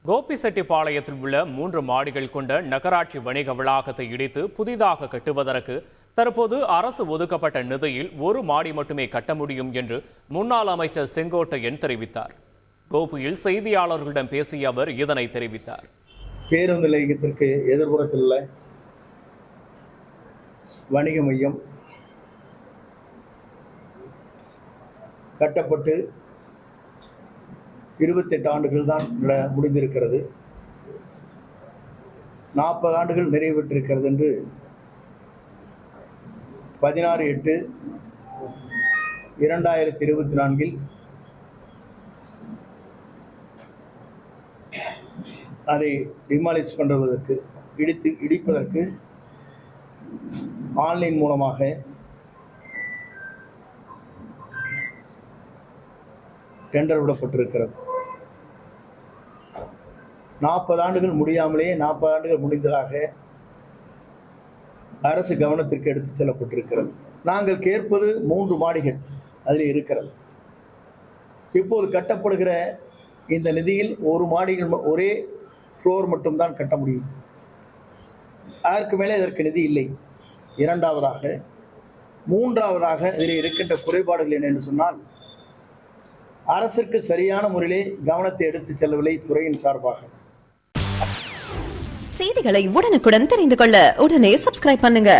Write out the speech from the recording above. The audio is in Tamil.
கோபிசெட்டிப்பாளையத்தில் உள்ள 3 மாடிகள் கொண்ட நகராட்சி வணிக வளாகத்தை இடித்து புதிதாக கட்டுவதற்கு தற்போது அரசு ஒதுக்கப்பட்ட நிதியில் 1 மாடி மட்டுமே கட்ட முடியும் என்று முன்னாள் அமைச்சர் செங்கோட்டையன் தெரிவித்தார். கோபியில் செய்தியாளர்களிடம் பேசிய அவர் இதனை தெரிவித்தார். பேருந்து நிலையத்திற்கு எதிர்ப்புறத்தில் உள்ள வணிக மையம் கட்டப்பட்டு 28 ஆண்டுகள் தான் முடிந்திருக்கிறது. 40 ஆண்டுகள் நிறைவேற்றிருக்கிறது என்று 16/8/2024 அதை டிமாலிஷ் பண்ணுவதற்கு இடிப்பதற்கு ஆன்லைன் மூலமாக டெண்டர் விடப்பட்டிருக்கிறது. 40 ஆண்டுகள் முடியாமலேயே 40 ஆண்டுகள் முடிந்ததாக அரசு கவனத்திற்கு எடுத்து செல்லப்பட்டிருக்கிறது. நாங்கள் கேட்பது 3 மாடிகள் அதில் இருக்கிறது. இப்போது கட்டப்படுகிற இந்த நிதியில் 1 மாடிகள் ஒரே ஃப்ளோர் மட்டும்தான் கட்ட முடியும். அதற்கு மேலே இதற்கு நிதி இல்லை. இரண்டாவதாக, மூன்றாவதாக இதில் இருக்கின்ற குறைபாடுகள் என்ன என்று சொன்னால், அரசிற்கு சரியான முறையிலே கவனத்தை எடுத்து செல்லவில்லை துறையின் சார்பாக. செய்திகளை உடனுக்குடன் தெரிந்து கொள்ள உடனே சப்ஸ்கிரைப் பண்ணுங்க.